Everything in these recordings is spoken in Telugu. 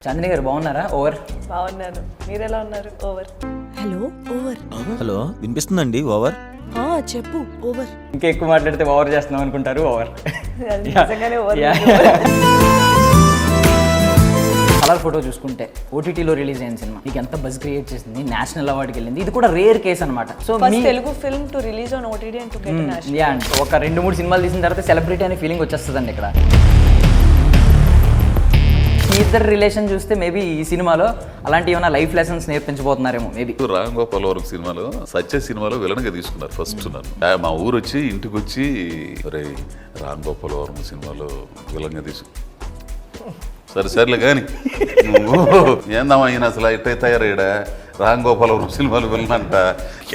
చాందిని గారు బాగున్నారా? ఓవర్. బాగున్నాను, మీరు ఎలా ఉన్నారు? ఓవర్. Hello over. హలో వినిపిస్తుందండి ఓవర్. చెప్పు ఓవర్. ఇంకా ఎక్కువ మాట్లాడితే ఓవర్ చేస్తున్నాం అనుకుంటారు. ఓవర్. అది నిజంగానే ఓవర్. కలర్ ఫోటో చూసుకుంటే ఓటీటీలో రిలీజ్ అయిన సినిమా మీకు ఎంత బజ్ క్రియేట్ చేసింది, నేషనల్ అవార్డుకి వెళ్ళింది. ఇది కూడా రేర్ కేస్ అనమాట. So first Telugu film to release on OTT and to get national. Yeah, ఒక 2-3 సినిమాలు తీసిన తర్వాత సెలబ్రిటీ అనే ఫీలింగ్ వచ్చేస్తుందండి ఇక్కడ. ఈ ఇద్దరు రిలేషన్ చూస్తే మేబీ ఈ సినిమాలో అలాంటి ఏమైనా లైఫ్ లెసన్స్ నేర్పించబోతున్నారేమో మేబీ. రామ్ గోపాల్ వర్మ సినిమాలో సత్య సినిమాలో విలన్గా తీసుకున్నారు ఫస్ట్. నన్ను మా ఊరు వచ్చి ఇంటికి వచ్చి రే రామ్ గోపాల్ వర్మ సినిమాలో విలన్గా సరేలే కానీ నువ్వు ఏందమ్మా ఈయన అసలు ఎట్లా తయారయ్యాడా రామ్ గోపాల్ వర్మ సినిమాలు విలనంట,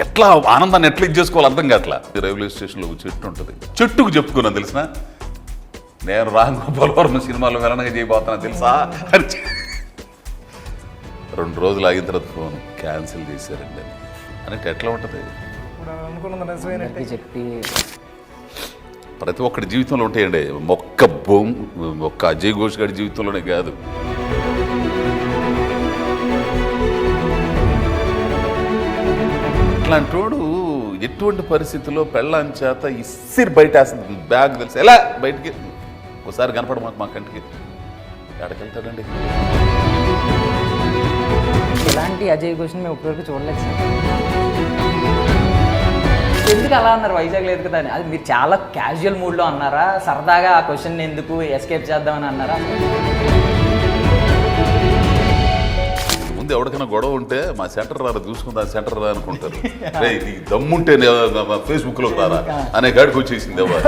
ఎట్లా ఆనందాన్ని ఎట్లా ఇది చేసుకోవాలి అర్థం కావట్లా. రైల్వే స్టేషన్లో ఒక చెట్టు ఉంటుంది, చెట్టుకు చెప్పుకున్నాను తెలిసిన నేను రామ్ గోపాల్ వర్మ సినిమాలో విలనగా చేయబోతున్నా తెలుసా అని 2 రోజులు ఆగిన తర్వాత ఫోన్ క్యాన్సిల్ చేశారండి అని అంటే ఎట్లా ఉంటుంది చెప్పి ప్రతి ఒక్కటి జీవితంలో ఉంటాయండి. ఒక్క అజయ్ ఘోష్ గారి జీవితంలోనే కాదు. ఇట్లాంటోడు ఎటువంటి పరిస్థితుల్లో పెళ్ళాం చేత ఇసిరి బయట వేస్తుంది బ్యాగ్ తెలిసి ఎలా బయటికి ఒకసారి కనపడ మా కంటికి ఎక్కడికెళ్తాడండి. ఇలాంటి అజయ్ ఘోష్ని మేము ఇప్పటివరకు చూడలేదు సార్. ఎందుకు అలా అన్నారు? వైజాగ్ లేదు కదా అని. అది మీరు చాలా క్యాజువల్ మూడ్లో అన్నారా, సరదాగా ఆ క్వశ్చన్ ఎందుకు ఎస్కేప్ చేద్దామని అన్నారా? ముందు ఎవరికైనా గొడవ ఉంటే మా సెంటర్ రారా చూసుకుందా సెంటర్ రా అనుకుంటారు. నీకు దమ్ముంటే ఫేస్బుక్లోకి రారా అనే గాడికి వచ్చేసింది ఎవరు.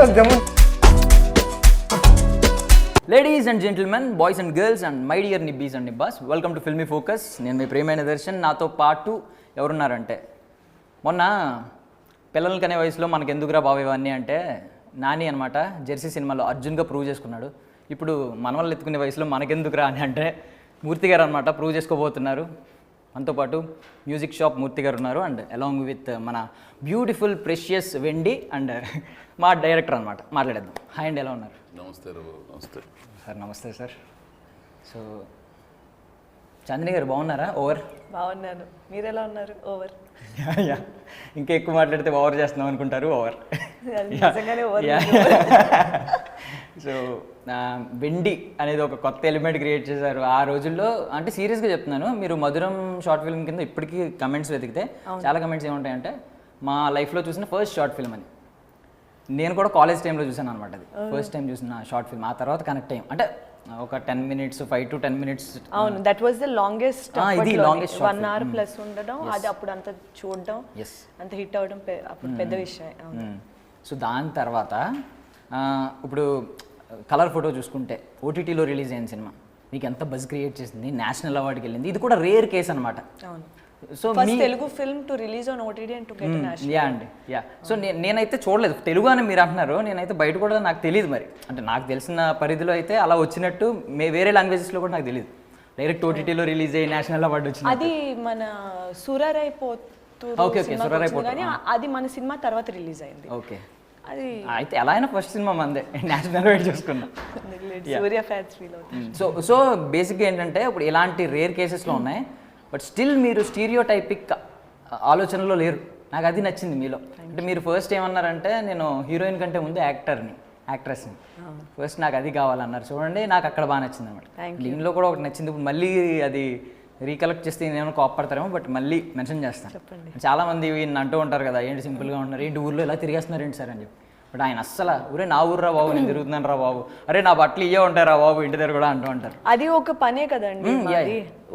Ladies and gentlemen, boys and girls and my dear nibbies and nibbas, welcome to Filmy Focus. నేను మీ ప్రియమైన దర్శన్. నాతో పాటు ఎవరున్నారంటే, మొన్న పిల్లలకి అనే వయసులో మనకు ఎందుకురా బాబు ఇవన్నీ అంటే నాని అనమాట జెర్సీ సినిమాలో అర్జున్గా ప్రూవ్ చేసుకున్నాడు. ఇప్పుడు మనవళ్ళు ఎత్తుకునే వయసులో మనకెందుకురా అని అంటే మూర్తి గారు అనమాట ప్రూవ్ చేసుకోబోతున్నారు. మనతో పాటు మ్యూజిక్ షాప్ మూర్తి గారు ఉన్నారు అండ్ అలాంగ్ విత్ మన బ్యూటిఫుల్ ప్రెషియస్ వెండి అండ్ మా డైరెక్టర్ అనమాట. మాట్లాడేద్దాం. హాయ్ అండి, ఎలా ఉన్నారు? నమస్తే నమస్తే సార్. నమస్తే సార్. సో చాందిని గారు బాగున్నారా? ఓవర్. బాగున్నాను, మీరు ఎలా ఉన్నారు? ఓవర్. ఇంకా ఎక్కువ మాట్లాడితే ఓవర్ చేస్తున్నాం అనుకుంటారు. ఓవర్. అది నిజంగానే ఓవర్. సో వెండి అనేది ఒక కొత్త ఎలిమెంట్ క్రియేట్ చేశారు ఆ రోజుల్లో. అంటే సీరియస్గా చెప్తున్నాను, మీరు మధురం షార్ట్ ఫిల్మ్ కింద ఇప్పటికీ కమెంట్స్ వెతికితే చాలా కమెంట్స్ ఏముంటాయంటే మా లైఫ్లో చూసిన ఫస్ట్ షార్ట్ ఫిల్మ్ అని. నేను కూడా కాలేజ్ టైంలో చూసాను అనమాట. అది ఫస్ట్ టైం చూసిన షార్ట్ ఫిల్మ్. ఆ తర్వాత కనెక్ట్ అయ్యాం. అంటే ఒక 10 minutes 5 to 10 minutes. అవును, దట్ వాజ్ ద లాంగెస్ట్. ఇది లాంగెస్ట్ 1 hour ప్లస్ ఉండడం, అది అప్పుడు అంత చూడడం, అంత హిట్ అవ్వడం అప్పుడు పెద్ద విషయం. సో దాని తర్వాత ఇప్పుడు కలర్ ఫోటో చూసుకుంటే ఓటీటీలో రిలీజ్ అయిన సినిమా మీకు ఎంత బజ్ క్రియేట్ చేసింది, నేషనల్ అవార్డుకి వెళ్ళింది. ఇది కూడా రేర్ కేస్ అనమాట. So first Telugu film to release on OTT and to get national. Yeah అండి, యా. సో నేనైతే చూడలేదు తెలుగు అని మీరు అంటున్నారు. నేనైతే బయట కూడా నాకు తెలియదు మరి. అంటే నాకు తెలిసిన పరిధిలో అయితే అలా వచ్చినట్టు వేరే లాంగ్వేజెస్లో కూడా నాకు తెలియదు. డైరెక్ట్ ఓటీటీలో రిలీజ్ అయ్యి నేషనల్ అవార్డు వచ్చింది. అది మన సూరారాయ్ పోతూరు కానీ అది మన సినిమా తర్వాత రిలీజ్ అయింది. ఓకే, అది అయితే ఎలా అయినా ఫస్ట్ సినిమా మందే నేషనల్ అవార్డు చూసుకున్నాం. సూర్య ఫ్యాన్స్ ఫీల్ అవుతుంది. సో బేసిక్గా ఏంటంటే ఇప్పుడు ఇలాంటి రేర్ కేసెస్లో ఉన్నాయి. బట్ స్టిల్ మీరు స్టీరియోటైపిక్ ఆలోచనలో లేరు. నాకు అది నచ్చింది మీలో. అంటే మీరు ఫస్ట్ ఏమన్నారంటే నేను హీరోయిన్ కంటే ముందు యాక్ట్రెస్ని ఫస్ట్ నాకు అది కావాలన్నారు. చూడండి, నాకు అక్కడ బాగా నచ్చింది అనమాట. దీనిలో కూడా ఒకటి నచ్చింది. ఇప్పుడు మళ్ళీ అది రీకలెక్ట్ చేస్తే నేను కోపడతారేమో, బట్ మళ్ళీ మెన్షన్ చేస్తాను. చాలామంది వీళ్ళు అంటూ ఉంటారు కదా, ఏంటి సింపుల్గా ఉన్నారు, ఏంటి ఊర్లో ఇలా తిరిగేస్తున్నారు ఏంటి సార్ అని చెప్పి. బట్ ఆయన అస్సలు ఒరే నా ఊరు రా బాబు, నేను తిరుగుతున్నాను రా బాబు, అరే నా బట్టలు ఇవే ఉంటాయి రా బాబు, ఇంటి దగ్గర కూడా అంటూ ఉంటారు. అది ఒక పనే కదండి.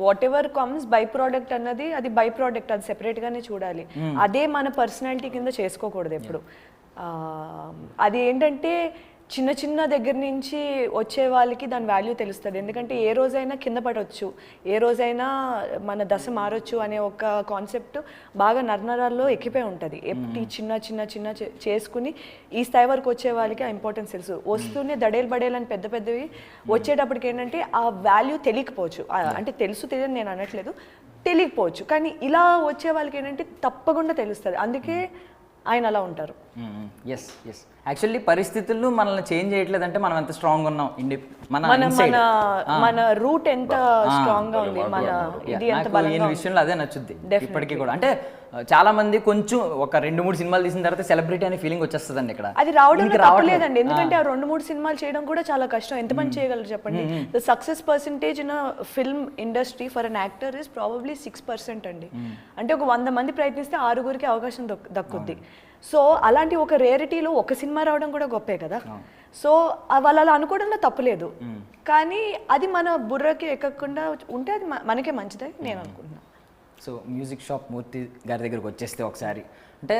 What ever comes by product అన్నది, అది బై ప్రోడక్ట్, అది సెపరేట్ గానే చూడాలి. అదే మన పర్సనాలిటీ కింద చేసుకోకూడదు ఎప్పుడు. అది ఏంటంటే చిన్న చిన్న దగ్గర నుంచి వచ్చే వాళ్ళకి దాని వాల్యూ తెలుస్తుంది. ఎందుకంటే ఏ రోజైనా కింద పడవచ్చు, ఏ రోజైనా మన దశ మారొచ్చు అనే ఒక కాన్సెప్ట్ బాగా నరనరాల్లో ఎక్కిపోయి ఉంటుంది. ఎప్పుడు చిన్న చిన్న చిన్న చేసుకుని ఈ స్థాయి వరకు వచ్చే వాళ్ళకి ఆ ఇంపార్టెన్స్ తెలుసు. వస్తూనే దడేలు బడేలని పెద్ద పెద్దవి వచ్చేటప్పటికి ఏంటంటే ఆ వాల్యూ తెలియకపోవచ్చు. అంటే తెలుసు తెలియని నేను అనట్లేదు, తెలియకపోవచ్చు. కానీ ఇలా వచ్చే వాళ్ళకి ఏంటంటే తప్పకుండా తెలుస్తుంది. అందుకే ఆయన అలా ఉంటారు. ఎస్ ఎస్ యాక్చువల్లీ పరిస్థితులు మనల్ని చేంజ్ చేయట్లేదంటే మనం ఎంత స్ట్రాంగ్ ఉన్నాం మన మన inside. మన రూట్ ఎంత స్ట్రాంగ్ గా ఉంది, మన ఇది ఎంత నాకు బలంగా ఈయన విషయంలో అదే నచ్చుద్ది ఇప్పటికీ కూడా. అంటే చాలా మంది కొంచెం ఒక 2-3 సినిమాలు తీసిన తర్వాత సెలబ్రిటీ అనే ఫీలింగ్ వచ్చేస్తుందండి ఇక్కడ. అది రావడం దీనికి తప్పలేదండి, ఎందుకంటే ఆ 2-3 సినిమాలు చేయడం కూడా చాలా కష్టం. ఎంతమంది చేయగలరు చెప్పండి? The success percentage in film industry for an actor is probably 6% అండి. అంటే ఒక 100 మంది ప్రయత్నిస్తే 6గురికి అవకాశం దక్కుద్ది. సో అలాంటి ఒక రేరిటీలో ఒక సినిమా రావడం కూడా గొప్పే కదా. సో వాళ్ళు అలా అనుకోవడంలో తప్పులేదు, కానీ అది మన బుర్రకి ఎక్కకుండా ఉంటే అది మనకే మంచిదని నేను అనుకుంటున్నాను. సో మ్యూజిక్ షాప్ మూర్తి గారి దగ్గరకు వచ్చేస్తే ఒకసారి, అంటే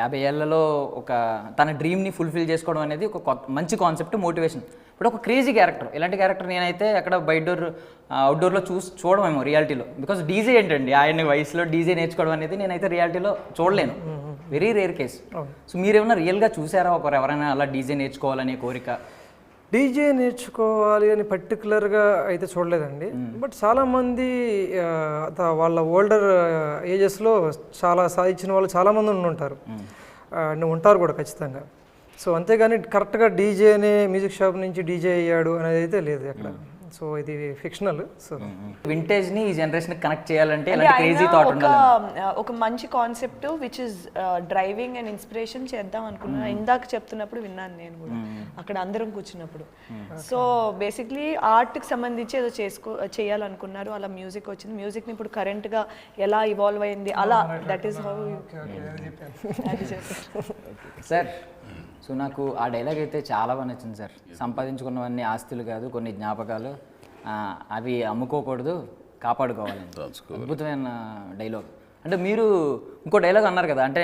50 ఏళ్లలో ఒక తన డ్రీమ్ని ఫుల్ఫిల్ చేసుకోవడం అనేది ఒక మంచి కాన్సెప్ట్, మోటివేషన్. ఇప్పుడు ఒక క్రేజీ క్యారెక్టర్, ఇలాంటి క్యారెక్టర్ నేనైతే అక్కడ అవుట్డోర్లో చూడమేమో రియాలిటీలో. బికాస్ డీజే ఏంటండి, ఆయన వయసులో డీజే నేర్చుకోవడం అనేది నేనైతే రియాలిటీలో చూడలేను, వెరీ రేర్ కేస్. సో మీరేమన్నా రియల్గా చూసారా ఎవరైనా అలా డీజే నేర్చుకోవాలనే కోరిక? డీజే నేర్చుకోవాలి అని పర్టికులర్గా అయితే చూడలేదండి. బట్ చాలామంది వాళ్ళ ఓల్డర్ ఏజెస్లో చాలా సాధించిన వాళ్ళు చాలామంది ఉంటారు, ఉంటారు కూడా ఖచ్చితంగా. సో అంతేగాని కరెక్ట్గా డీజేనే మ్యూజిక్ షాప్ నుంచి డీజే అయ్యాడు అనేది అయితే లేదు అక్కడ. సో ఇది ఫిక్షనల్. సో వింటేజ్ ని ఈ జనరేషన్ కనెక్ట్ చేయాలంటే అంటే ఇలాంటి క్రేజీ థాట్ ఉండాలి. ఒక మంచి concept which is driving and inspiration చేద్దాం అనుకున్నాను. ఇందాక చెప్తున్నప్పుడు విన్నాను నేను కూడా అక్కడ అందరం కూర్చున్నప్పుడు. సో బేసిక్లీ ఆర్ట్కి సంబంధించి ఏదో చేయాలనుకున్నారు, అలా మ్యూజిక్ వచ్చింది. మ్యూజిక్ని ఇప్పుడు కరెంట్గా ఎలా ఇవాల్వ్ అయింది అలా, that is how. Sir so నాకు ఆ డైలాగ్ అయితే చాలా బాగా నచ్చింది సార్. సంపాదించుకున్నవన్నీ ఆస్తులు కాదు, కొన్ని జ్ఞాపకాలు, అవి అమ్ముకోకూడదు, కాపాడుకోవాలి. అద్భుతమైన డైలాగ్. అంటే మీరు ఇంకో డైలాగ్ అన్నారు కదా, అంటే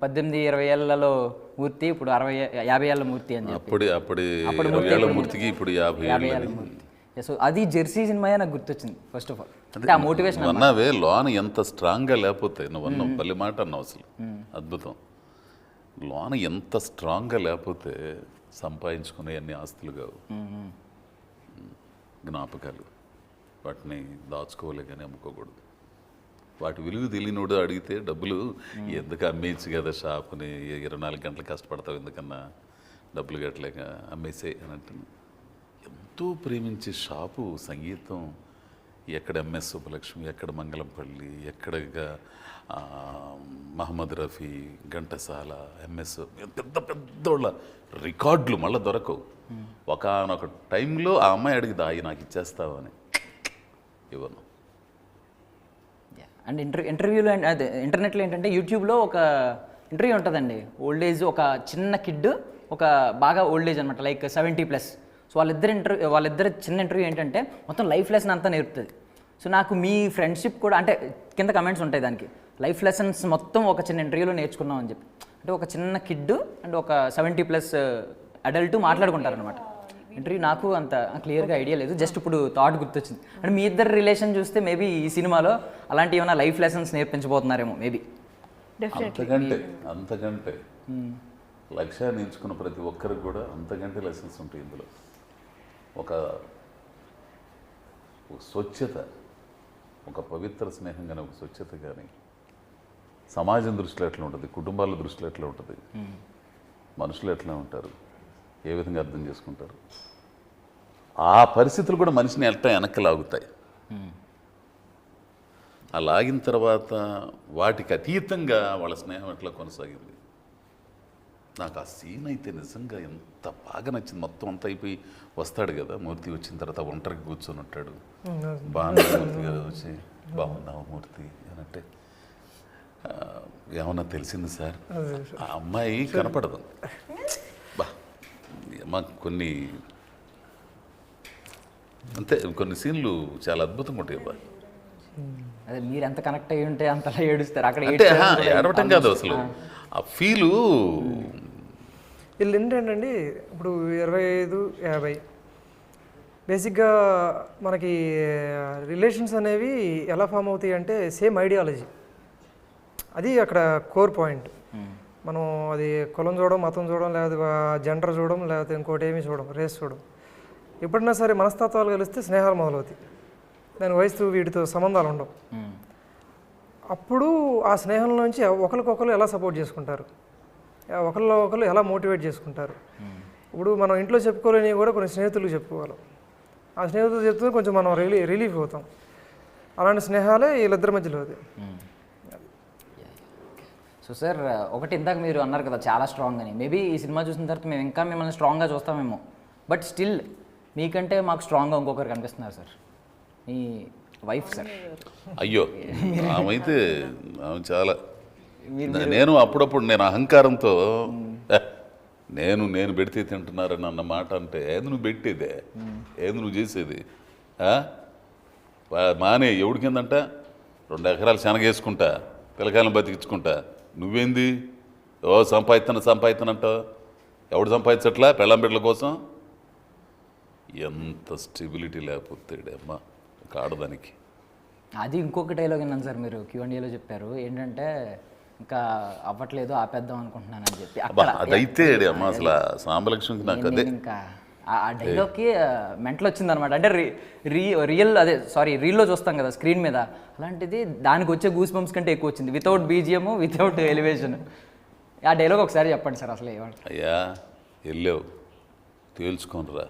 18-20 ఏళ్లలో మూర్తి, ఇప్పుడు 50 ఏళ్ల మూర్తి అని చెప్పి. అప్పుడు 20 ఏళ్ల మూర్తికి ఇప్పుడు 50 ఏళ్ల మూర్తి. సో అది జెర్సీ సినిమా నాకు గుర్తొచ్చింది ఫస్ట్ ఆఫ్ ఆల్. అంటే ఆ మోటివేషన్ అన్నావే లోన ఎంత స్ట్రాంగ్గా లేకపోతే నువ్వు అన్నావు, పల్లె మాట అన్నావు అసలు అద్భుతం. లోన ఎంత స్ట్రాంగ్గా లేకపోతే సంపాదించుకునే అన్ని ఆస్తులు కావు, జ్ఞాపకాలు. వాటిని దాచుకోలే కానీ అమ్ముకోకూడదు. వాటి విలువ తెలియనోడు అడిగితే డబ్బులు ఎందుకు అమ్మేయచ్చు కదా, షాపుని 24 గంటలు కష్టపడతావు ఎందుకన్నా, డబ్బులు కట్టలేక అమ్మేసే అని అంటున్నా. ఎంతో ప్రేమించే షాపు సంగీతం, ఎక్కడ ఎంఎస్ సుబ్బలక్ష్మి, ఎక్కడ మంగళంపల్లి, ఎక్కడ మహమ్మద్ రఫీ, ఘంటసాల, ఎంఎస్, పెద్ద పెద్దోళ్ళ రికార్డులు మళ్ళీ దొరకవు. ఒకనొక టైంలో ఆ అమ్మాయి అడిగితే అవి నాకు ఇచ్చేస్తావు అని ఇవ్వను. అండ్ ఇంటర్వ్యూలో అదే ఇంటర్నెట్లో ఏంటంటే యూట్యూబ్లో ఒక ఇంటర్వ్యూ ఉంటుందండి. ఓల్డ్ ఏజ్ ఒక చిన్న కిడ్, ఒక బాగా ఓల్డ్ ఏజ్ అనమాట, లైక్ 70+. సో వాళ్ళిద్దరి చిన్న ఇంటర్వ్యూ ఏంటంటే మొత్తం లైఫ్ లెసన్ అంతా నేర్పుతుంది. సో నాకు మీ ఫ్రెండ్షిప్ కూడా, అంటే కింద కమెంట్స్ ఉంటాయి దానికి, లైఫ్ లెసన్స్ మొత్తం ఒక చిన్న ఇంటర్వ్యూలో నేర్చుకున్నాం అని చెప్పి. అంటే ఒక చిన్న కిడ్ అండ్ ఒక 70+ అడల్ట్ మాట్లాడుకుంటారనమాట. ఇంటర్వ్యూ నాకు అంత క్లియర్గా ఐడియా లేదు, జస్ట్ ఇప్పుడు థాట్ గుర్తొచ్చింది. అంటే మీ ఇద్దరు రిలేషన్ చూస్తే మేబీ ఈ సినిమాలో అలాంటి ఏమైనా లైఫ్ లెసన్స్ నేర్పించబోతున్నారేమో మేబీ. అంతకంటే లక్ష్యాన్ని ఎంచుకున్న ప్రతి ఒక్కరికి కూడా అంతకంటే లెసన్స్ ఉంటాయి ఇందులో. ఒక స్వచ్ఛత, ఒక పవిత్ర స్నేహం కానీ, ఒక స్వచ్ఛత కానీ సమాజం దృష్టిలో ఎట్లా ఉంటుంది, కుటుంబాల దృష్టిలో ఎట్లా ఉంటుంది, మనుషులు ఎట్లా ఉంటారు, ఏ విధంగా అర్థం చేసుకుంటారు, ఆ పరిస్థితులు కూడా మనిషిని ఎట్లా వెనక్కి లాగుతాయి. ఆ లాగిన తర్వాత వాటికి అతీతంగా వాళ్ళ స్నేహం ఎట్లా కొనసాగింది. నాకు ఆ సీన్ అయితే నిజంగా ఎంత బాగా నచ్చింది. మొత్తం అంతా అయిపోయి వస్తాడు కదా మూర్తి, వచ్చిన తర్వాత ఒంటరికి కూర్చొని ఉంటాడు, బాగున్నా మూర్తి కదా వచ్చి, బాగున్నావు మూర్తి అని అంటే, ఏమన్నా తెలిసింది సార్, ఆ అమ్మాయి కనపడదు. మాకు కొన్ని అంతే, కొన్ని సీన్లు చాలా అద్భుతంగా ఉంటాయి. బా అదే మీరు ఎంత కనెక్ట్ అయ్యి ఉంటే అంతలా ఏడుస్తారు అక్కడ. అంటే ఏడవటం కాదు అసలు, ఆ ఫీలు. వీళ్ళు ఏంటండి ఇప్పుడు 25-50 బేసిక్గా మనకి రిలేషన్స్ అనేవి ఎలా ఫామ్ అవుతాయి అంటే సేమ్ ఐడియాలజీ, అది అక్కడ కోర్ పాయింట్. మనం అది కులం చూడడం, మతం చూడడం, లేదా జెండర్ చూడడం, లేకపోతే ఇంకోటి ఏమి చూడడం, రేస్ చూడడం. ఎప్పుడైనా సరే మనస్తత్వాలు కలిస్తే స్నేహాలు మొదలవుతాయి, దాని వయసు వీటితో సంబంధాలు ఉండవు. అప్పుడు ఆ స్నేహంలోంచి ఒకరికొకరు ఎలా సపోర్ట్ చేసుకుంటారు, ఒకళ్ళు ఎలా మోటివేట్ చేసుకుంటారు. ఇప్పుడు మనం ఇంట్లో చెప్పుకోలేని కూడా కొన్ని స్నేహితులకు చెప్పుకోవాలి. ఆ స్నేహితులు చెప్తే కొంచెం మనం రిలీఫ్ అవుతాం. అలాంటి స్నేహాలే వీళ్ళిద్దరి మధ్యలో అది. సో సార్ ఒకటి ఇందాక మీరు అన్నారు కదా చాలా స్ట్రాంగ్ అని. మేబీ ఈ సినిమా చూసిన తర్వాత మేము ఇంకా మిమ్మల్ని స్ట్రాంగ్గా చూస్తామేమో, బట్ స్టిల్ మీకంటే మాకు స్ట్రాంగ్గా ఇంకొకరు కనిపిస్తున్నారు సార్, మీ వైఫ్ సార్. అయ్యో ఆమె చాలా నేను అప్పుడప్పుడు నేను అహంకారంతో నేను పెడితే తింటున్నారని అన్న మాట అంటే ఏది నువ్వు పెట్టేదే, ఏది నువ్వు చేసేది, మానే ఎవడి కిందంట 2 ఎకరాలు శనగేసుకుంటా పిల్లకాయలను బతికించుకుంటా, నువ్వేంది సంపాదిస్తానంట, ఎవడు సంపాదించట్లా పెళ్ళాం బిడ్డల కోసం. ఎంత స్టెబిలిటీ లేకపోతే అమ్మా ఒక ఆడదానికి. అది ఇంకొక డైలాగ్ విన్నాను సార్, మీరు Q&Aలో చెప్పారు ఏంటంటే ఇంకా అవ్వట్లేదు ఆపేద్దాం అనుకుంటున్నానని చెప్పి. అదైతే అమ్మా అసలు సాంబలక్ష్మికి నాకు అదే ఇంకా ఆ డైలాగ్కి మెంటల్ వచ్చింది అనమాట. అంటే రీల్లో చూస్తాం కదా స్క్రీన్ మీద, అలాంటిది దానికి వచ్చే గూస్ బంప్స్ కంటే ఎక్కువ వచ్చింది, వితౌట్ బీజిఎం వితౌట్ ఎలివేషన్. ఆ డైలాగ్ ఒకసారి చెప్పండి సార్ అసలు ఏమంట. అయ్యా వెళ్ళావు తేల్చుకోనరా,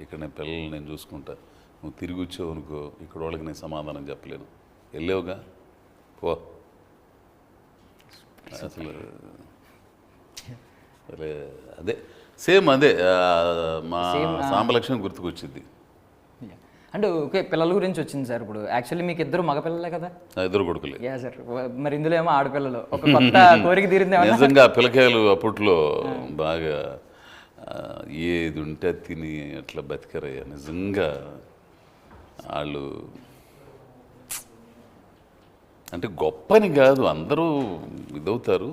ఇక్కడ నేను పిల్లల్ని నేను చూసుకుంటా, నువ్వు తిరిగి వచ్చావు అనుకో ఇక్కడ వాళ్ళకి నేను సమాధానం చెప్పలేను, వెళ్ళావుగా పో. అసలు అదే సేమ్ అదే మా సాంబలక్ష్మి గుర్తుకొచ్చింది. అంటే ఓకే పిల్లల గురించి వచ్చింది సార్. ఇప్పుడు యాక్చువల్లీ మీకు 2 మగపిల్లలే కదా? 2 కొడుకులే. యా సార్, మరి ఇందులో ఏమో ఆడపిల్లలు, ఒక కొత్త కోరిక తీరింది. నిజంగా పిల్లకాయలు అప్పట్లో బాగా ఏది ఉంటే తిని అట్లా బతికారయ్యా. నిజంగా వాళ్ళు అంటే గొప్పని కాదు, అందరూ ఇదవుతారు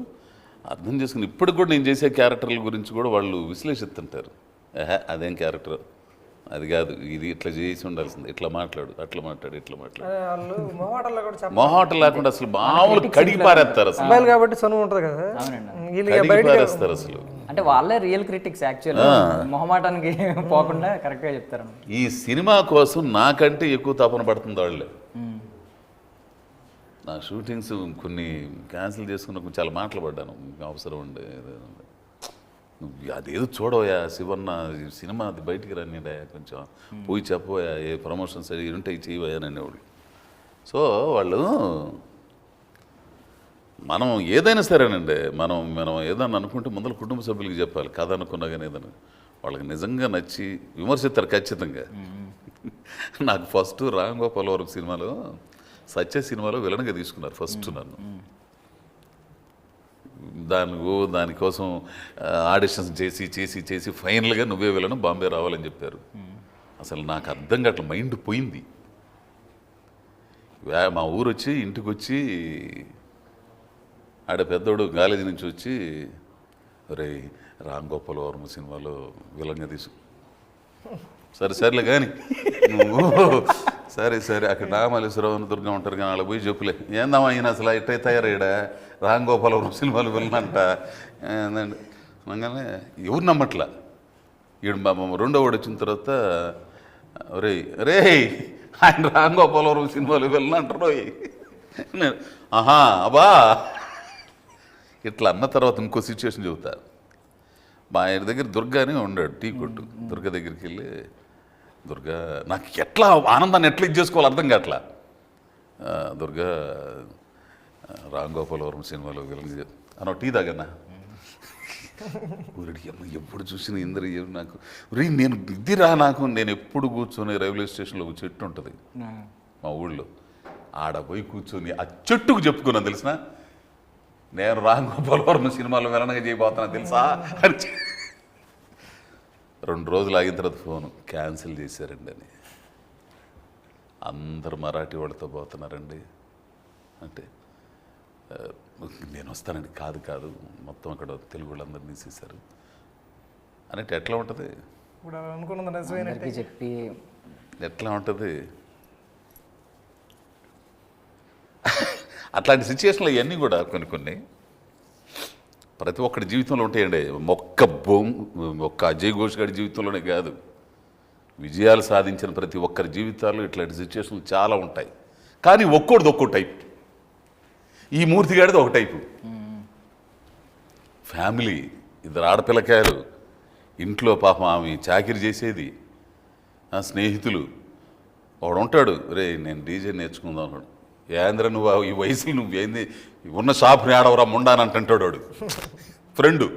అర్థం చేసుకుని. ఇప్పటికి కూడా నేను చేసే క్యారెక్టర్ల గురించి కూడా వాళ్ళు విశ్లేషిస్తుంటారు. అదేం క్యారెక్టర్, అది కాదు, ఇది ఇట్లా చేసి ఉండాల్సింది, ఇట్లా మాట్లాడు, అట్లా మాట్లాడు, ఇట్లా మాట్లాడు, మొహాటం లేకుండా అసలు మామూలు కడిగి పారేస్తారు అసలు. అబ్బాయిలు కాబట్టి చనువు ఉంటుంది కదా, కడిగి పారేస్తారు అసలు. అంటే వాళ్ళే రియల్ క్రిటిక్స్ యాక్చువల్లీ, మొహమాటానికి పోకుండా కరెక్ట్గా చెప్తారు. ఈ సినిమా కోసం నాకంటే ఎక్కువ తపన పడుతుంది వాళ్ళే. నా షూటింగ్స్ కొన్ని క్యాన్సిల్ చేసుకున్న చాలా మాటలు పడ్డాను, అవసరం ఉండే నువ్వు అదేదో చూడవయా శివన్న సినిమా అది బయటికి రానిడా కొంచెం పోయి చెప్పబోయా, ఏ ప్రమోషన్స్ అవి ఉంటాయి చేయవయా అనేవాళ్ళు. సో వాళ్ళు మనం ఏదైనా సరేనండి, మనం ఏదైనా అనుకుంటే ముందర కుటుంబ సభ్యులకి చెప్పాలి, కథ అనుకున్నా కానీ ఏదైనా వాళ్ళకి నిజంగా నచ్చి విమర్శిస్తారు ఖచ్చితంగా. నాకు ఫస్ట్ రామ్ గోపాల్ వర్మ సినిమాలో సత్య సినిమాలో విలన్గా తీసుకున్నారు ఫస్ట్ నన్ను. దానికోసం ఆడిషన్స్ చేసి ఫైనల్గా నువ్వే విలను బాంబే రావాలని చెప్పారు. అసలు నాకు అర్థం కావట్లేదు, మైండ్ పోయింది. మా ఊరు వచ్చి ఇంటికి వచ్చి ఆడ పెద్దోడు కాలేజీ నుంచి వచ్చి రే రామ్ గోపాల్ వర్మ సినిమాలో విలన్గా సరేలే కానీ నువ్వు సరే అక్కడ రామలేశ్వరరావు దుర్గా ఉంటారు కానీ వాళ్ళకి పోయి చెప్పులే ఏందమ్మా ఈయన అసలు ఇట్ట తయారయ్యాడా రామ్ గోపాల్ వర్మ సినిమాలు వెళ్ళనంట అనగానే ఎవరు నమ్మట్లా. ఈడు రెండో వాడు వచ్చిన తర్వాత రే ఆయన రామ్ గోపాల్ వర్మ సినిమాలు వెళ్ళనంటారు. ఆహా అబ్బా ఇట్లా అన్న తర్వాత ఇంకో సిచ్యువేషన్ చెబుతా. మా ఆయన దగ్గర దుర్గానే ఉన్నాడు టీ కొట్టు. దుర్గా దగ్గరికి వెళ్ళి దుర్గా నాకు ఎట్లా ఆనందాన్ని ఎట్లా ఇచ్చేసుకోవాలి అర్థం కావట్లా. దుర్గా రామ్ గోపాల్ వర్మ సినిమాలో వెళ్ళి అన్న టీ తాగన్నా ఊరికి అమ్మ ఎప్పుడు చూసిన ఇందరు నాకు నేను ఇదిరా నాకు నేను ఎప్పుడు కూర్చొని రైల్వే స్టేషన్లో ఒక చెట్టు ఉంటుంది మా ఊళ్ళో, ఆడ పోయి కూర్చొని ఆ చెట్టుకు చెప్పుకున్నాను తెలిసిన నేను రామ్ గోపాల్ వర్మ సినిమాలో విలనగా చేయబోతున్నాను తెలుసా అని. 2 రోజులు ఆగిన తర్వాత ఫోను క్యాన్సిల్ చేశారండి అని. అందరు మరాఠీ వాళ్ళతో పోతున్నారండి అంటే నేను వస్తానండి. కాదు మొత్తం అక్కడ తెలుగు వాళ్ళందరినీ తీసేశారు అంటే ఎట్లా ఉంటుంది ఇప్పుడు అనుకున్నది చెప్పి ఎట్లా ఉంటుంది. అట్లాంటి సిచ్యువేషన్లు ఇవన్నీ కూడా కొన్ని ప్రతి ఒక్కరి జీవితంలో ఉంటాయండి. ఒక్క అజయ్ ఘోష్ గారి జీవితంలోనే కాదు, విజయాలు సాధించిన ప్రతి ఒక్కరి జీవితాల్లో ఇట్లాంటి సిచ్యువేషన్లు చాలా ఉంటాయి. కానీ ఒక్కో టైప్. ఈ మూర్తి గాడిది ఒక టైపు, ఫ్యామిలీ, 2 ఆడపిల్లకాయలు, ఇంట్లో పాపం ఆమె చాకిరి చేసేది, స్నేహితులు. వాడు ఉంటాడు, రే నేను డీజే నేర్చుకుందాం అన్నాడు. ఏంద్ర నువ్వు ఈ వయసులో నువ్వేంది ఉన్న షాప్ని ఆడవరా ముండానంటాడు వాడు. ఫ్రెండు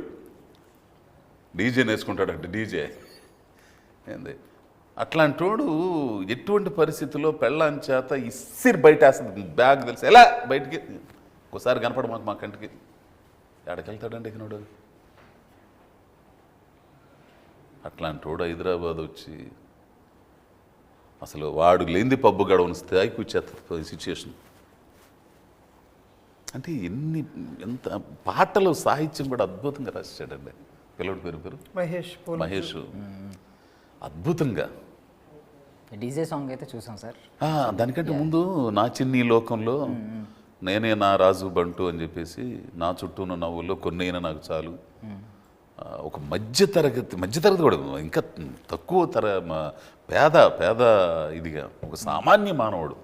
డీజే నేర్చుకుంటాడంటే డీజే ఏంది అట్లాంటోడు ఎటువంటి పరిస్థితుల్లో పెళ్ళాం చేత ఇసిరి బయట వేస్తుంది బ్యాగ్ తెలిసి ఎలా బయటికి ఒకసారి కనపడ మా కంటికి ఎక్కడికెళ్తాడండి ఇకనోడు. అట్లాంటోడు హైదరాబాద్ వచ్చి అసలు వాడు లేనిది పబ్బు గడవని స్థాయికి వచ్చేస్తుంది సిచ్యుయేషన్. అంటే ఎంత పాటలు సాహిత్యం కూడా అద్భుతంగా రాశాడండి పిల్లడి పేరు మహేష్. అద్భుతంగా డీజే సాంగ్ అయితే చూసాం సార్. దానికంటే ముందు నా చిన్ని లోకంలో నేనే నా రాజు బంటు అని చెప్పేసి, నా చుట్టూ ఉన్న నవ్వుల్లో కొన్నైనా నాకు చాలు, ఒక మధ్యతరగతి కూడా ఇంకా తక్కువ పేద ఇదిగా ఒక సామాన్య మానవుడు.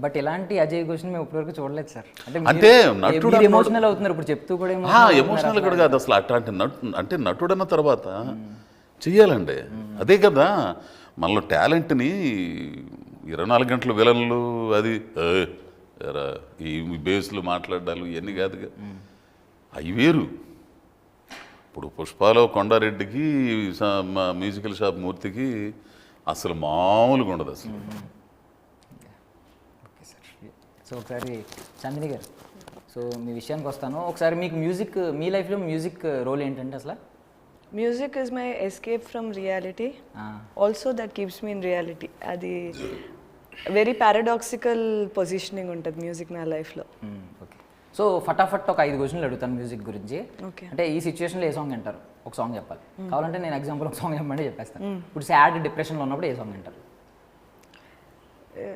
బట్ ఇలాంటి అజయ్ ఘోష్ని మేము ఇప్పటివరకు చూడలేదు సార్. అంటే నటుడు ఎమోషనల్ అవుతున్నారు ఇప్పుడు చెప్తూ కూడా. ఎమోషనల్ కూడా కాదు అసలు. అట్లాంటి అంటే నటుడన్న తర్వాత చెయ్యాలండి. అదే కదా మనలో టాలెంట్ని 24 గంటలు విలన్లు అది ఈ బేస్లు మాట్లాడాలి ఇవన్నీ కాదుగా, అవి వేరు. ఇప్పుడు పుష్పాలో కొండారెడ్డికి మ్యూజికల్ షాప్ మూర్తికి అసలు మామూలుగా ఉండదు అసలు. Okay sir. సో ఒకసారి చాందిని గారు, సో మీ విషయానికి వస్తాను. ఒకసారి మీకు మ్యూజిక్, మీ లైఫ్లో మ్యూజిక్ రోల్ ఏంటంటే అసలు? Music is my escape from reality. Also that keeps me in reality. అది వెరీ పారాడాక్సికల్ పొజిషనింగ్ ఉంటుంది మ్యూజిక్ నా లైఫ్లో. ఓకే. సో ఫటాఫట్ ఒక 5 క్వశ్చన్లు అడుగుతాను మ్యూజిక్ గురించి. ఓకే. అంటే ఈ సిచ్యువేషన్లో ఏ సాంగ్ అంటారు? ఒక సాంగ్ చెప్పాలి. కావాలంటే నేను ఎగ్జాంపుల్ ఒక సాంగ్ చెప్పమంటే చెప్పేస్తాను. ఇప్పుడు సాడ్ డిప్రెషన్లో ఉన్నప్పుడు ఏ సాంగ్ అంటారు?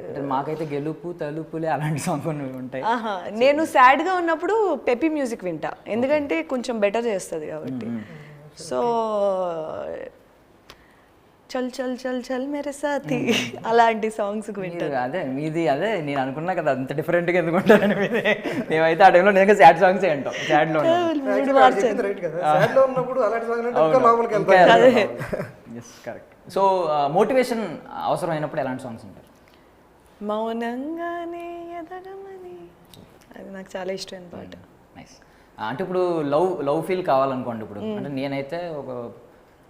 అంటే మాకైతే గెలుపు తలుపులే అలాంటి సాంగ్ ఉంటాయి. నేను సాడ్గా ఉన్నప్పుడు పెప్పీ మ్యూజిక్ వింటా, ఎందుకంటే కొంచెం బెటర్ చేస్తుంది కాబట్టి. సో చల్ చల్ చల్ చల్ మేరే సాథీ అలాంటి సాంగ్స్ వింటారు. అదే మీది, అదే నేను అనుకున్నా కదా అంత డిఫరెంట్గా ఎందుకు ఉంటారని. మీది మేమైతే ఆ టైంలో నేను సాడ్ సాంగ్స్ అంటాం. సాడ్లో కరెక్ట్. సో మోటివేషన్ అవసరం అయినప్పుడు ఎలాంటి సాంగ్స్ ఉంటారు? మౌనంగానే ఎదగమని, అది నాకు చాలా ఇష్టమైన పాట. నైస్. అంటే ఇప్పుడు లవ్ ఫీల్ కావాలనుకోండి. ఇప్పుడు అంటే నేనైతే ఒక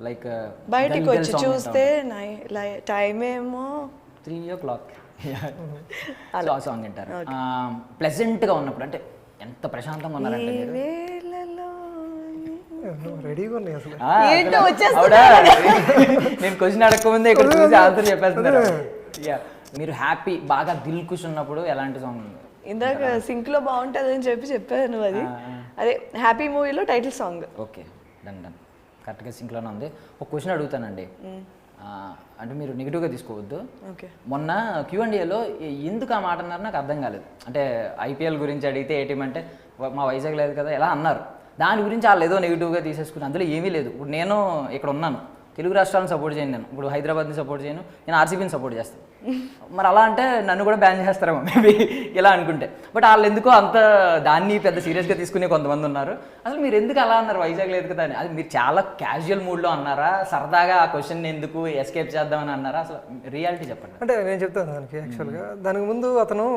లైక్ బయటికి వచ్చి చూస్తే టైం ఏమో 3 o'clock ఆ సాంగ్ వింటారు. ప్లెజెంట్గా ఉన్నప్పుడు అంటే ఎంత ప్రశాంతంగా ఉన్నారంటే నేను క్వశ్చన్ అడగకముందే ఇక్కడ చూసి ఆన్సర్ చెప్పేస్తున్నారు. మీరు హ్యాపీ బాగా దిల్ ఖుష్ ఉన్నప్పుడు ఎలాంటి సాంగ్? ఇందాక సింక్ లో బాగుంటుంది అని చెప్పాను. అది అదే హ్యాపీ మూవీలో టైటిల్ సాంగ్. ఓకే, డన్ కరెక్ట్గా సింక్లోనే ఉంది. ఒక క్వశ్చన్ అడుగుతానండి, అంటే మీరు నెగిటివ్గా తీసుకోవద్దు. ఓకే. మొన్న Q&Aలో ఎందుకు ఆ మాట అన్నారు నాకు అర్థం కాలేదు. అంటే IPL గురించి అడిగితే ఏ టీం అంటే మా వైజాగ్ లేదు కదా ఎలా అన్నారు. దాని గురించి వాళ్ళు ఏదో నెగిటివ్గా తీసేసుకుని అందులో ఏమీ లేదు. ఇప్పుడు నేను ఇక్కడ ఉన్నాను, తెలుగు రాష్ట్రాలను సపోర్ట్ చేయను, నేను ఇప్పుడు హైదరాబాద్ని సపోర్ట్ చేయను, నేను RCBని సపోర్ట్ చేస్తాను. మరి అలా అంటే నన్ను కూడా బ్యాన్ చేస్తారేమో మేబీ ఇలా అనుకుంటే. బట్ వాళ్ళు ఎందుకో అంత దాన్ని పెద్ద సీరియస్గా తీసుకునే కొంతమంది ఉన్నారు. అసలు మీరు ఎందుకు అలా అన్నారు వైజాగ్ లేదు కదా అని? అది మీరు చాలా క్యాజువల్ మూడ్లో అన్నారా, సరదాగా ఆ క్వశ్చన్ ఎందుకు ఎస్కేప్ చేద్దామని అన్నారా? అసలు రియాలిటీ చెప్పండి. అంటే నేను చెప్తాను దానికి. యాక్చువల్గా దానికి ముందు అతను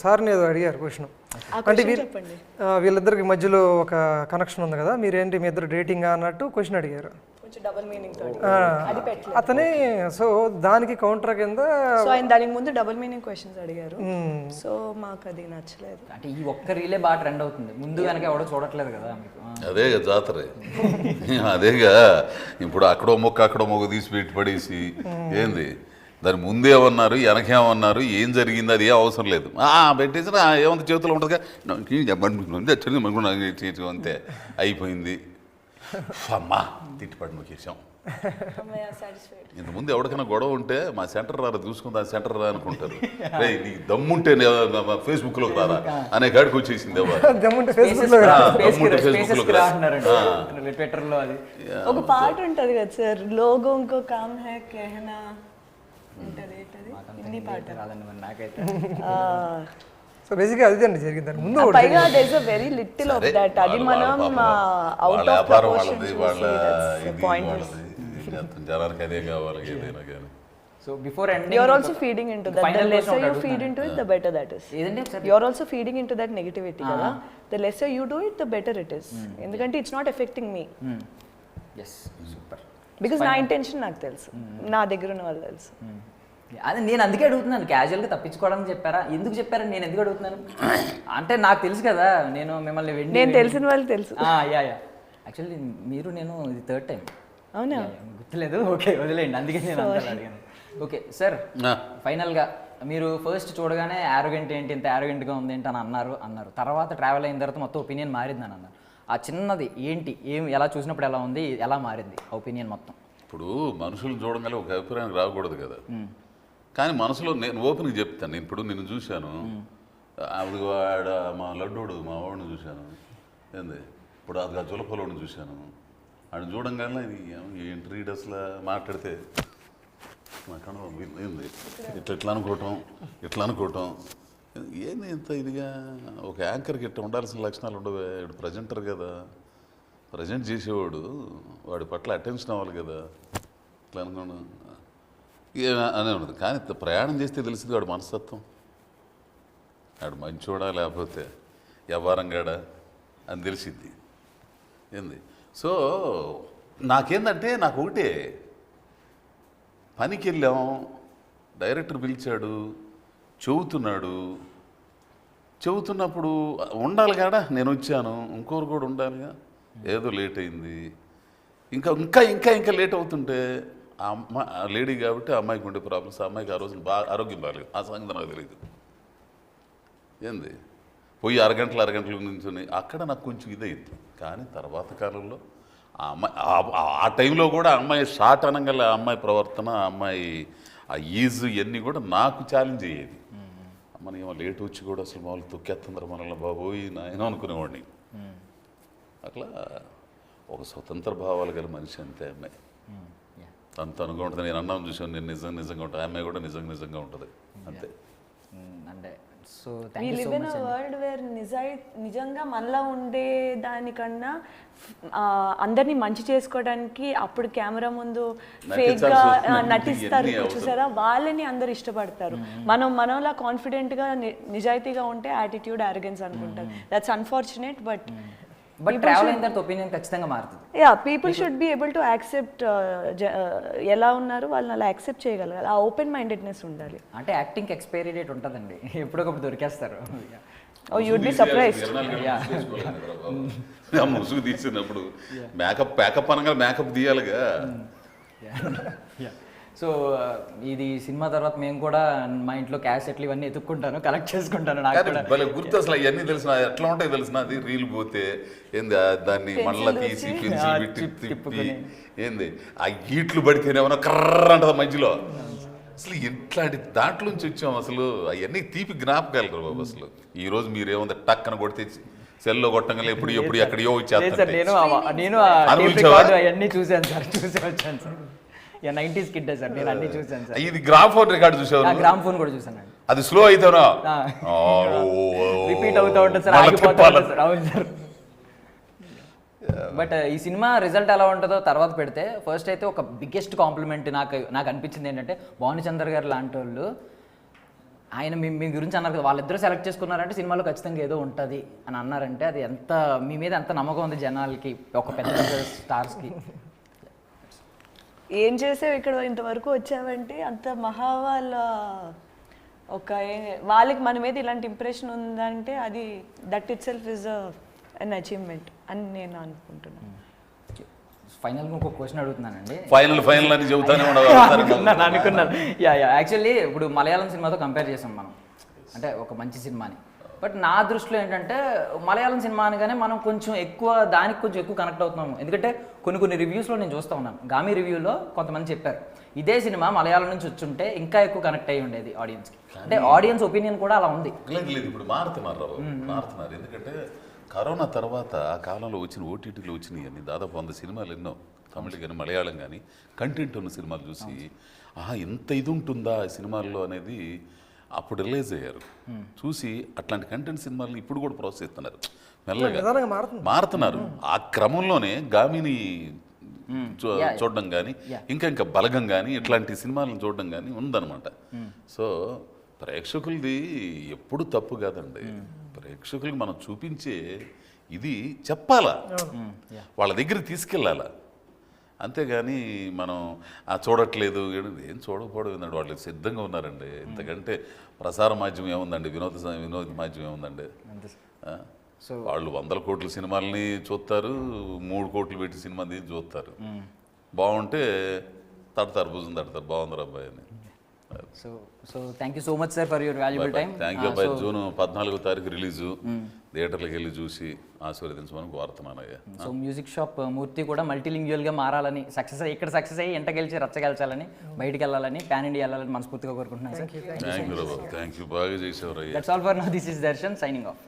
సార్ని ఏదో అడిగారు క్వశ్చన్. అంటే వీళ్ళిద్దరికి మధ్యలో ఒక కనెక్షన్ ఉంది కదా, మీరేంటి మీ ఇద్దరు డేటింగా అన్నట్టు క్వశ్చన్ అడిగారు. డబుల్ మీనింగ్ అతనే. సో దానికి కౌంటర్ కింద సో ఆయన దానికి ముందు డబుల్ మీనింగ్ క్వశ్చన్స్ అడిగారు. సో మాకు అది నచ్చలేదు. అంటే ఈ ఒక్క రీలే బాగా ట్రెండ్ అవుతుంది, ముందు వెనక ఎవడో చూడట్లేదు కదా మీకు. అదేగా జాతర, అదేగా. ఇప్పుడు అక్కడో మొక్క తీసి పెట్టి పడేసి ఏంది దాని ముందేమన్నారు వెనకేమన్నారు ఏం జరిగింది అది ఏం అవసరం లేదు. పెట్టేసి ఏమంత చేతిలో ఉంటుందిగా అంతే అయిపోయింది. అమ్మా తిట్టుపడి నొక్కేసాం. ఇంతకుముందు ఎవరికైనా గొడవ ఉంటే మా సెంటర్ రారా చూసుకుందా, సెంటర్ రా అనుకుంటారు. నీకు దమ్ముంటే ఫేస్బుక్లోకి రారా అనే కాడికి వచ్చేసింది. ఒక పాట ఉంటది కదా సార్, లోగో ఇంకో కామ్ హై కెహనా ఉంటది, హిందీ పాట. నాకైతే సో బేసిక్గా అదే అండి జరిగింది దాని ముందు ఒకటి పైగా there is a very little of that అది మనం అవుట్ ఆఫ్ ప్రపోర్షన్ జనానికి అదే కావాలి ఏదైనా కానీ. So before end You are also feeding into that. The lesser you feed into it, the better that is. ఏదండి ఒకసారి You are also feeding into that negativity కదా. The lesser you do it, the better it is. ఎందుకంటే it's not affecting me. Yes super. Because నా ఇంటెన్షన్ నాకు తెలుసు, నా దగ్గర ఉన్న వాళ్ళు తెలుసు. అదే నేను అందుకే అడుగుతున్నాను, క్యాజువల్గా తప్పించుకోవడానికి చెప్పారా, ఎందుకు చెప్పారని నేను ఎందుకు అడుగుతున్నాను అంటే నాకు తెలుసు కదా, నేను మిమ్మల్ని నేను తెలిసిన వాళ్ళు తెలుసు. యా యాక్చువల్లీ మీరు నేను ఇది థర్డ్ టైం అవునా? గుర్తులేదు. ఓకే వదిలేండి, అందుకే నేను అంతా అడిగాను. ఓకే సార్, ఫైనల్గా మీరు ఫస్ట్ చూడగానే యారోగెంట్ ఏంటి, ఇంత యారోగెంట్గా ఉంది ఏంటి అని అన్నారు. తర్వాత ట్రావెల్ అయిన తర్వాత మొత్తం ఒపీనియన్ మారిందని అన్నారు. ఆ చిన్నది ఏంటి, ఎలా చూసినప్పుడు ఎలా ఉంది, ఎలా మారింది ఒపీనియన్ మొత్తం? ఇప్పుడు మనుషులు చూడగానే ఒక అభిప్రాయానికి రాకూడదు కదా, కానీ మనసులో నేను ఓపెన్గా చెప్తాను. నేను ఇప్పుడు నిన్ను చూశాను, అది వాడు మా లడ్డోడు మా వాడిని చూశాను, ఏంది ఇప్పుడు అది ఆ జులపలోని చూశాను. ఆయన చూడంగానే ఏంటి రీడ్ అసలు మాట్లాడితే నాకన్నా ఏంది ఇట్లా అనుకోవటం ఏంది ఇంత ఇదిగా. ఒక యాంకర్కి ఇట్లా ఉండాల్సిన లక్షణాలు ఉండవే, ఇప్పుడు ప్రజెంటర్ కదా, ప్రజెంట్ చేసేవాడు వాడి పట్ల అటెన్షన్ అవ్వాలి కదా, ఇట్లా అనుకోను అనే ఉండదు. కానీ ప్రయాణం చేస్తే తెలిసింది వాడు మనస్తత్వం, వాడు మంచోడా లేకపోతే వ్యవహారంగాడా అని తెలిసిద్ది ఏంది. సో నాకేందంటే నాకు ఒకటే, పనికి వెళ్ళాం, డైరెక్టర్ పిలిచాడు, చెబుతున్నప్పుడు ఉండాలి కాడా, నేను వచ్చాను, ఇంకోరు కూడా ఉండాలిగా, ఏదో లేట్ అయింది. ఇంకా లేట్ అవుతుంటే ఆ అమ్మాయి లేడీ కాబట్టి ఆ అమ్మాయికి ఉండే ప్రాబ్లమ్స్, ఆ అమ్మాయికి ఆ రోజున బాగా ఆరోగ్యం బాగాలేదు, ఆ సంగతి నాకు తెలియదు ఏంది. పోయి అరగంటలు నుంచుని అక్కడ నాకు కొంచెం ఇదైంది. కానీ తర్వాత కాలంలో ఆ అమ్మాయి ఆ టైంలో కూడా ఆ అమ్మాయి షార్ట్ అనగల ఆ అమ్మాయి ప్రవర్తన, ఆ అమ్మాయి ఆ ఈజ్ ఇవన్నీ కూడా నాకు ఛాలెంజ్ అయ్యేది. అమ్మని ఏమో లేట్ వచ్చి కూడా అసలు మామూలు తొక్కేస్తుందరు మనల్ని బాబోయి నాయన అనుకునేవాడిని. అట్లా ఒక స్వతంత్ర భావాలు గల మనిషి అంతే అమ్మాయి, అంత అనుకుంటుంది. ఉంటుంది, నేను అన్నాను చూసాను, నేను నిజంగా ఉంటాను, అమ్మాయి కూడా నిజంగా ఉంటుంది అంతే. అంటే so We live in a world where నిజంగా మనలో ఉండే దానికన్నా అందరినీ మంచి చేసుకోవడానికి అప్పుడు కెమెరా ముందు ఫేక్ గా నటిస్తారు చూసారా, వాళ్ళని అందరు ఇష్టపడతారు. మనలా కాన్ఫిడెంట్ గా నిజాయితీగా ఉంటే యాటిట్యూడ్ అరగెన్స్ అనుకుంటారు. దట్స్ అన్ఫార్చునేట్, బట్ ట్రావెల్ అయిన తర్వాత ఒపీనియన్ ఖచ్చితంగా మారుతుంది. Yeah, people should be able to accept ఎలా ఉన్నారు వాళ్ళని అలా యాక్సెప్ట్ చేయగలగాలి. ఆ ఓపెన్ మైండెడ్నెస్ ఉండాలి. అంటే యాక్టింగ్ ఎక్స్పైరీ డేట్ ఉంటుందండి, ఎప్పుడొకప్పుడు దొరికేస్తారు. ఓ యుడ్ బి సర్ప్రైజ్డ్. ముసుగు తీసినప్పుడు మేకప్ అనగా మేకప్ తీయాలిగా. సో ఇది సినిమా తర్వాత మేము కూడా మా ఇంట్లో క్యాసెట్లు ఇవన్నీ ఎత్తుక్కుంటాను, కలెక్ట్ చేసుకుంటాను. నాకు కూడా భలే గుర్తు, అసలు అవన్నీ తెలిసిన ఎట్లా ఉంటాయి తెలిసిన, అది రీల్ పోతే ఏంది దాన్ని మళ్ళీ తీసి పెన్సిల్ పెట్టి తిప్పి ఏంది ఆ ఈట్లు పడితేనే ఏమన్నా కర్ర అంటది మధ్యలో. అసలు ఇట్లాంటి దాంట్లోంచి వచ్చాం, అసలు అవన్నీ తీపి జ్ఞాపకాలు బాబు. అసలు ఈ రోజు మీరేముంది టక్కన కొడితే సెల్లో కొట్టంగా ఎప్పుడు ఎక్కడియో వచ్చేస్తారు. నేను అవన్నీ చూశాను సార్, చూసి వచ్చాను సార్. 90s కిడ్ సార్, నేను అన్ని చూసాను సార్. ఇది గ్రామ్ఫోన్ రికార్డు చూసాను, గ్రామ్ఫోన్ కూడా చూసాను. అది స్లో అయితేనా రిపీట్ అవుతా ఉంటుంది సార్, ఆగిపోతా ఉంటుంది సార్. అవును సార్. బట్ ఈ సినిమా రిజల్ట్ ఎలా ఉంటుందో తర్వాత పెడితే, ఫస్ట్ అయితే ఒక బిగ్గెస్ట్ కాంప్లిమెంట్ నాకు అనిపించింది ఏంటంటే, భానుచందర్ గారు లాంటి వాళ్ళు, ఆయన మీ గురించి అన్నారు కదా, వాళ్ళిద్దరూ సెలెక్ట్ చేసుకున్నారంటే సినిమాలో ఖచ్చితంగా ఏదో ఉంటుంది అని అన్నారంటే, అది ఎంత మీ మీద ఎంత నమ్మకం ఉంది జనాలకి, ఒక పెద్ద స్టార్స్కి. ఏం చేసావు ఇక్కడ ఇంతవరకు వచ్చావంటే, అంత మహావాళ్ళ వాళ్ళకి మన మీద ఇలాంటి ఇంప్రెషన్ ఉందంటే, అది that it self is an achievement అని నేను అనుకుంటున్నాను. ఫైనల్గా ఇంకొక క్వశ్చన్ అడుగుతున్నానండి. ఫైనల్ అని చెబుతానే అనుకున్నాను. యాక్చువల్లీ ఇప్పుడు మలయాళం సినిమాతో కంపేర్ చేసాం మనం, అంటే ఒక మంచి సినిమాని. బట్ నా దృష్టిలో ఏంటంటే, మలయాళం సినిమా అనగానే మనం కొంచెం ఎక్కువ కనెక్ట్ అవుతున్నాము. ఎందుకంటే కొన్ని రివ్యూస్లో నేను చూస్తూ ఉన్నాను, గామి రివ్యూలో కొంతమంది చెప్పారు, ఇదే సినిమా మలయాళం నుంచి వచ్చుంటే ఇంకా ఎక్కువ కనెక్ట్ అయ్యి ఉండేది ఆడియన్స్కి. అంటే ఆడియన్స్ ఒపీనియన్ కూడా అలా ఉంది. లేదు ఇప్పుడు మారుతున్నారు. ఎందుకంటే కరోనా తర్వాత ఆ కాలంలో వచ్చిన ఓటీటీలో వచ్చినాయి అన్ని దాదాపు 100 సినిమాలు ఎన్నో, తమిళ కానీ మలయాళం కానీ కంటెంట్ ఉన్న సినిమాలు చూసి, ఇంత ఇది ఉంటుందా ఈ సినిమాల్లో అనేది అప్పుడు రిలీజ్ అయ్యారు. చూసి అట్లాంటి కంటెంట్ సినిమాలను ఇప్పుడు కూడా ప్రోత్సహిస్తున్నారు మెల్లగా నిదానంగా మారుతుంది. మారుతున్నారు. ఆ క్రమంలోనే గామిని చూడడం కానీ ఇంకా బలగం కానీ ఇట్లాంటి సినిమాలను చూడడం కానీ ఉందన్నమాట. సో ప్రేక్షకులది ఎప్పుడు తప్పు కాదండి. ప్రేక్షకులకి మనం చూపించే ఇది చెప్పాలా, వాళ్ళ దగ్గరికి తీసుకెళ్ళాలా. అంతేగాని మనం చూడట్లేదు ఏం చూడకపోవడం ఏంటంటే వాళ్ళు సిద్ధంగా ఉన్నారండి. ఇంతకంటే ప్రసార మాధ్యమం ఏముందండి, వినోద మాధ్యమం ఏముందండి. వాళ్ళు 100 కోట్ల సినిమాలని చూస్తారు, 3 కోట్లు పెట్టి సినిమా తీసి చూస్తారు. బాగుంటే తడతారు, భుజం తడతారు, బాగుంది అబ్బాయి అని. So thank you so much sir for your valuable time. Thank you అబ్బాయి. జూన్ 14వ తారీఖు రిలీజు. థియేటర్లకు వెళ్ళి చూసి ఆశీర్వదించమని కోరుతున్నానయ్యా. సో మ్యూజిక్ షాప్ మూర్తి కూడా మల్టీలింగ్యువల్గా మారాలని, ఇక్కడ సక్సెస్ అయ్యి ఎంట గెలిచి రచ్చగెలచాలని, బయటికి వెళ్ళాలని, ప్యాన్ ఇండియా వెళ్ళాలని మనస్ఫూర్తిగా కోరుకుంటున్నాను సార్. థ్యాంక్ యూ బాగా చేసేవారు అయ్యా. That's all for now. This is Darshan signing off.